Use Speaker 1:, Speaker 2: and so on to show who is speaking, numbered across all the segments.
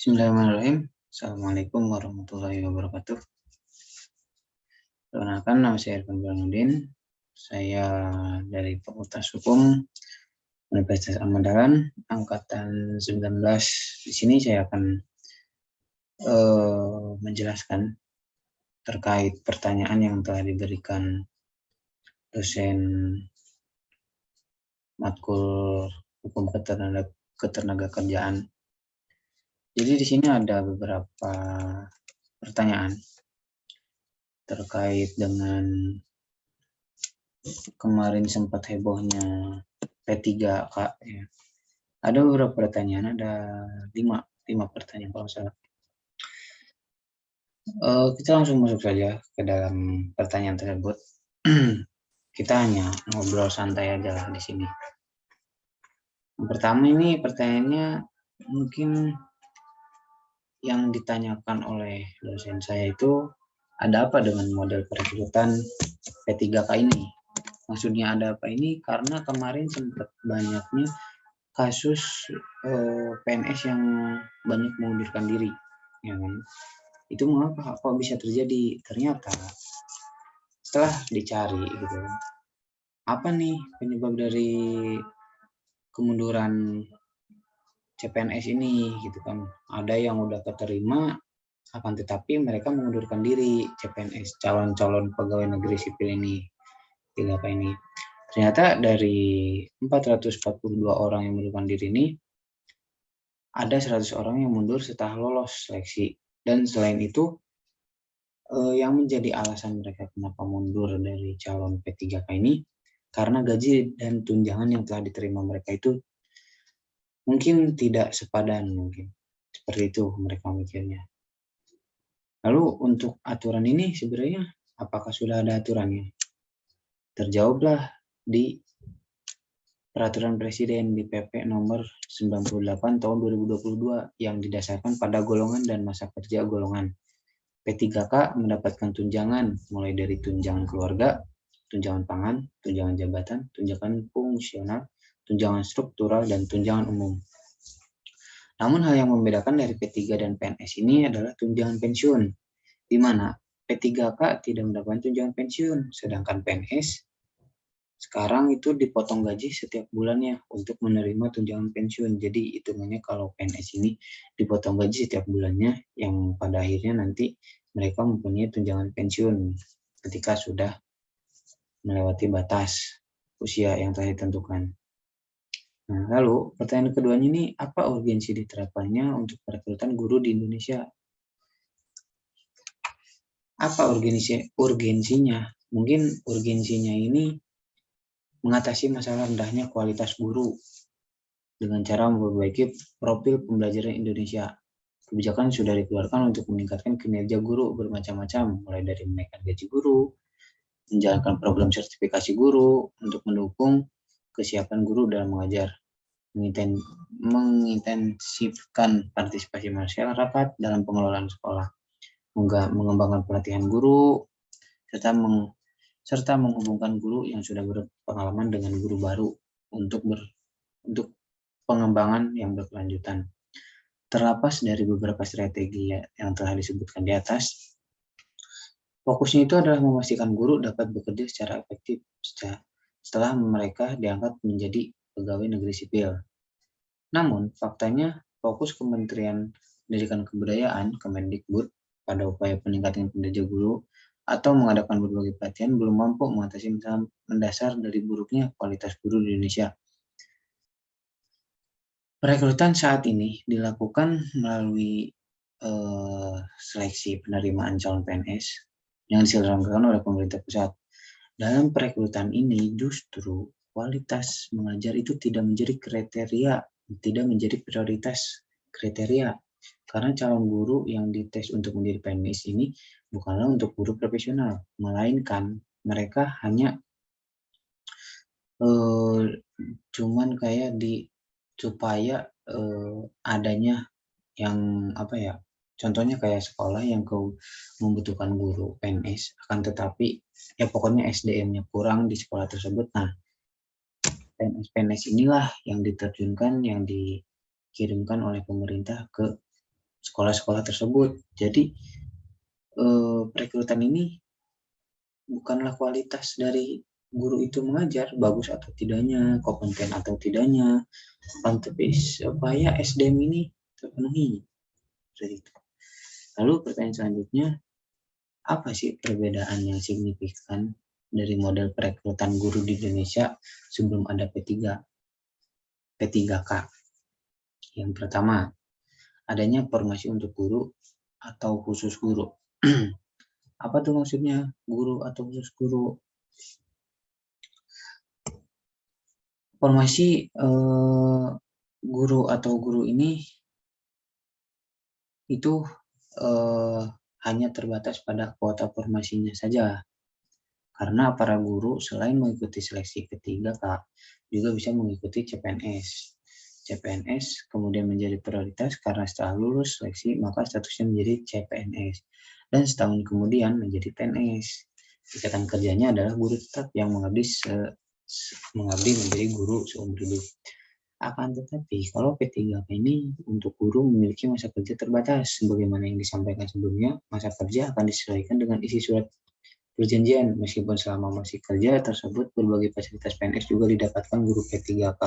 Speaker 1: Bismillahirrahmanirrahim. Assalamualaikum warahmatullahi wabarakatuh. Perkenalkan, nama saya Irfan Burhanuddin. Saya dari Fakultas Hukum Universitas Ahmad Dahlan, angkatan 19. Di sini saya akan menjelaskan terkait pertanyaan yang telah diberikan dosen matkul hukum ketenaga kerjaan. Jadi di sini ada beberapa pertanyaan terkait dengan kemarin sempat hebohnya P3K ya. Ada beberapa pertanyaan, ada 5 pertanyaan kalau salah. Kita langsung masuk saja ke dalam pertanyaan tersebut. Kita hanya ngobrol santai aja lah di sini. Yang pertama ini pertanyaannya mungkin yang ditanyakan oleh dosen saya itu, ada apa dengan model perekrutan P3K ini? Maksudnya ada apa ini? Karena kemarin sempat banyaknya kasus PNS yang banyak mengundurkan diri, ya kan? Itu mengapa kok bisa terjadi? Ternyata setelah dicari gitu, apa nih penyebab dari kemunduran CPNS ini gitu kan? Ada yang udah keterima, akan tetapi mereka mengundurkan diri, CPNS, calon-calon pegawai negeri sipil ini, 3K ini. Ternyata dari 442 orang yang mengundurkan diri ini, ada 100 orang yang mundur setelah lolos seleksi. Dan selain itu, yang menjadi alasan mereka kenapa mundur dari calon P3K ini, karena gaji dan tunjangan yang telah diterima mereka itu mungkin tidak sepadan, mungkin. Seperti itu mereka mikirnya. Lalu untuk aturan ini sebenarnya apakah sudah ada aturannya? Terjawablah di Peraturan Presiden di PP nomor 98 tahun 2022 yang didasarkan pada golongan dan masa kerja golongan. P3K mendapatkan tunjangan mulai dari tunjangan keluarga, tunjangan pangan, tunjangan jabatan, tunjangan fungsional, tunjangan struktural, dan tunjangan umum. Namun hal yang membedakan dari P3 dan PNS ini adalah tunjangan pensiun, di mana P3K tidak mendapatkan tunjangan pensiun, sedangkan PNS sekarang itu dipotong gaji setiap bulannya untuk menerima tunjangan pensiun. Jadi hitungannya kalau PNS ini dipotong gaji setiap bulannya, yang pada akhirnya nanti mereka mempunyai tunjangan pensiun ketika sudah melewati batas usia yang telah ditentukan. Nah, lalu pertanyaan keduanya ini, apa urgensi diterapkannya untuk perekrutan guru di Indonesia? Apa urgensinya? Mungkin urgensinya ini mengatasi masalah rendahnya kualitas guru dengan cara memperbaiki profil pembelajaran Indonesia. Kebijakan sudah dikeluarkan untuk meningkatkan kinerja guru bermacam-macam, mulai dari menaikkan gaji guru, menjalankan program sertifikasi guru untuk mendukung kesiapan guru dalam mengajar, mengintensifkan partisipasi masyarakat dalam pengelolaan sekolah, mengembangkan pelatihan guru, serta menghubungkan guru yang sudah berpengalaman dengan guru baru untuk pengembangan yang berkelanjutan. Terlepas dari beberapa strategi yang telah disebutkan di atas, fokusnya itu adalah memastikan guru dapat bekerja secara efektif setelah mereka diangkat menjadi pegawai negeri sipil. Namun, faktanya fokus Kementerian Pendidikan Kebudayaan, Kemendikbud, pada upaya peningkatan kinerja guru atau mengadakan berbagai pelatihan belum mampu mengatasi masalah mendasar dari buruknya kualitas guru di Indonesia. Perekrutan saat ini dilakukan melalui seleksi penerimaan calon PNS yang diselenggarakan oleh pemerintah pusat. Dalam perekrutan ini justru kualitas mengajar itu tidak menjadi prioritas kriteria. Karena calon guru yang dites untuk menjadi PNS ini bukanlah untuk guru profesional, melainkan mereka hanya cuman kayak supaya adanya yang contohnya kayak sekolah yang membutuhkan guru PNS, akan tetapi ya pokoknya SDM-nya kurang di sekolah tersebut. Nah, PNS inilah yang diterjunkan, yang dikirimkan oleh pemerintah ke sekolah-sekolah tersebut. Jadi perekrutan ini bukanlah kualitas dari guru itu mengajar, bagus atau tidaknya, kompeten atau tidaknya, tapi supaya SDM ini terpenuhi. Lalu pertanyaan selanjutnya, apa sih perbedaan yang signifikan dari model perekrutan guru di Indonesia sebelum ada P3K? Yang pertama, adanya formasi untuk guru atau khusus guru. Apa tuh maksudnya guru atau khusus guru? Formasi guru atau guru ini itu hanya terbatas pada kuota formasinya saja. Karena para guru selain mengikuti seleksi P3K juga bisa mengikuti CPNS. CPNS kemudian menjadi prioritas karena setelah lulus seleksi maka statusnya menjadi CPNS. Dan setahun kemudian menjadi PNS. Ikatan kerjanya adalah guru tetap yang mengabdi menjadi guru seumur hidup. Akan tetapi kalau P3K ini untuk guru memiliki masa kerja terbatas. Sebagaimana yang disampaikan sebelumnya, masa kerja akan disesuaikan dengan isi surat perjanjian. Meskipun selama masih kerja tersebut berbagai fasilitas PNS juga didapatkan guru P3K.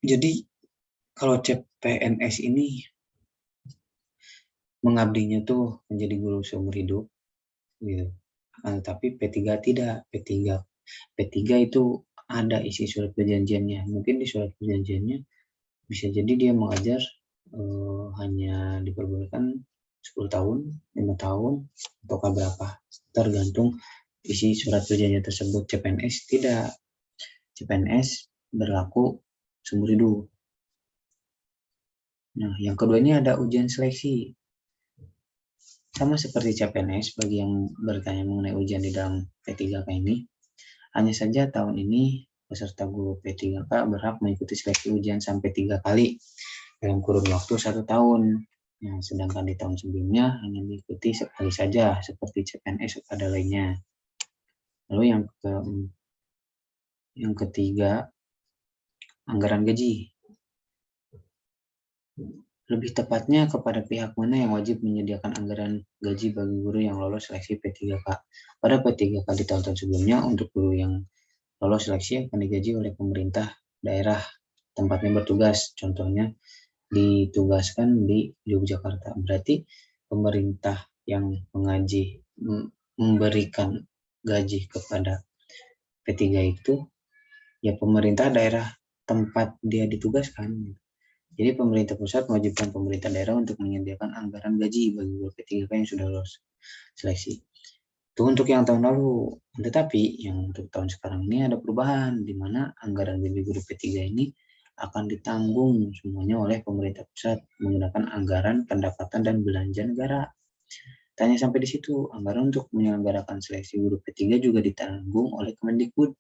Speaker 1: Jadi kalau CPNS ini mengabdinya tuh menjadi guru seumur hidup, gitu. Tapi P3 tidak. P3 itu ada isi surat perjanjiannya. Mungkin di surat perjanjiannya bisa jadi dia mengajar hanya diperbolehkan 10 tahun, 5 tahun, atau berapa. Tergantung isi surat perjanjian tersebut. CPNS tidak. CPNS berlaku seumur hidup. Nah, yang kedua ini ada ujian seleksi. Sama seperti CPNS, bagi yang bertanya mengenai ujian di dalam P3K ini, hanya saja tahun ini peserta guru P3K berhak mengikuti seleksi ujian sampai 3 kali dalam kurun waktu 1 tahun. Sedangkan di tahun sebelumnya hanya diikuti sekali saja seperti CPNS pada lainnya. Lalu yang ketiga, anggaran gaji. Lebih tepatnya kepada pihak mana yang wajib menyediakan anggaran gaji bagi guru yang lolos seleksi P3K. Pada P3K di tahun-tahun sebelumnya, untuk guru yang lolos seleksi akan digaji oleh pemerintah daerah tempatnya bertugas. Contohnya ditugaskan di Yogyakarta. Berarti pemerintah yang memberikan gaji kepada P3 itu ya pemerintah daerah tempat dia ditugaskan. Jadi pemerintah pusat mewajibkan pemerintah daerah untuk menyediakan anggaran gaji bagi guru P3K yang sudah lolos seleksi. Itu untuk yang tahun lalu. Tetapi yang untuk tahun sekarang ini ada perubahan, di mana anggaran gaji guru P3 ini akan ditanggung semuanya oleh pemerintah pusat menggunakan anggaran pendapatan dan belanja negara. Tanya sampai di situ, anggaran untuk menyelenggarakan seleksi guru P3 juga ditanggung oleh Kemendikbud.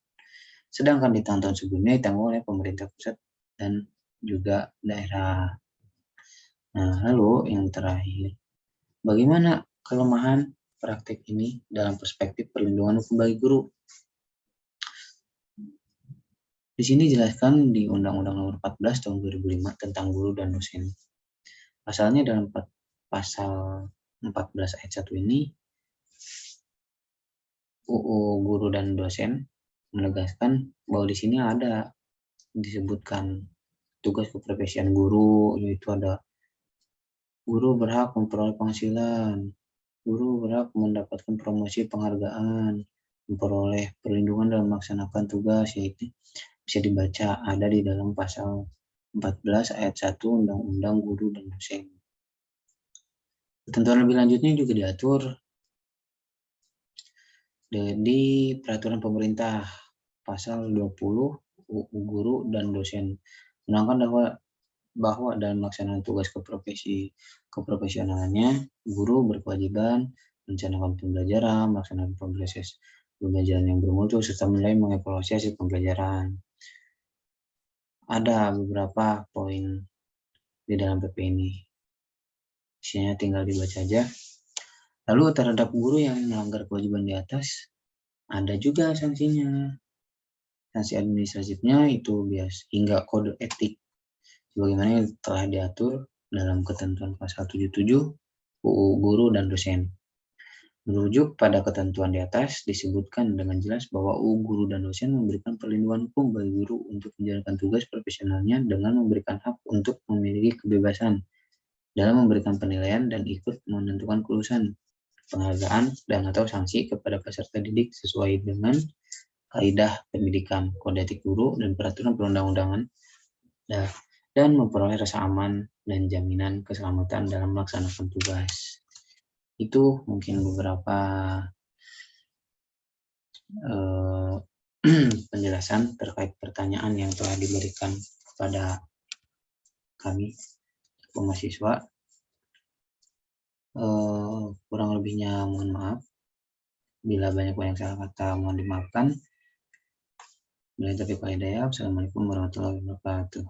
Speaker 1: Sedangkan di tahun-tahun sebelumnya ditanggung oleh pemerintah pusat dan juga daerah. Nah, lalu yang terakhir, bagaimana kelemahan praktik ini dalam perspektif perlindungan hukum bagi guru? Di sini dijelaskan di Undang-Undang Nomor 14 Tahun 2005 tentang guru dan dosen. Pasalnya dalam pasal 14 ayat 1 ini, UU Guru dan Dosen menegaskan bahwa di sini ada disebutkan tugas keprofesian guru, yaitu ada guru berhak memperoleh penghasilan, guru berhak mendapatkan promosi penghargaan, memperoleh perlindungan dalam melaksanakan tugas, yaitu bisa dibaca ada di dalam pasal 14 ayat 1 Undang-Undang Guru dan Dosen. Ketentuan lebih lanjutnya juga diatur di peraturan pemerintah pasal 20 UU Guru dan Dosen, menangkan bahwa dalam melaksanakan tugas keprofesionalannya, guru berkewajiban merencanakan pembelajaran, melaksanakan proses pembelajaran yang bermutu, serta menilai mengevaluasi hasil pembelajaran. Ada beberapa poin di dalam PP ini. Isinya tinggal dibaca aja. Lalu terhadap guru yang melanggar kewajiban di atas, ada juga sanksinya. Sanksi administratifnya itu bias hingga kode etik sebagaimana yang telah diatur dalam ketentuan pasal 77 UU Guru dan Dosen. Merujuk pada ketentuan di atas, disebutkan dengan jelas bahwa UU Guru dan Dosen memberikan perlindungan hukum bagi guru untuk menjalankan tugas profesionalnya dengan memberikan hak untuk memiliki kebebasan dalam memberikan penilaian dan ikut menentukan kelulusan, penghargaan, dan atau sanksi kepada peserta didik sesuai dengan kaidah pendidikan, kode etik guru, dan peraturan perundang-undangan, dan memperoleh rasa aman dan jaminan keselamatan dalam melaksanakan tugas. Itu mungkin beberapa penjelasan terkait pertanyaan yang telah diberikan kepada kami, mahasiswa. Kurang lebihnya mohon maaf. Bila banyak yang salah kata, mohon dimaafkan. Bila taufiq wal hidayah. Wassalamualaikum warahmatullahi wabarakatuh.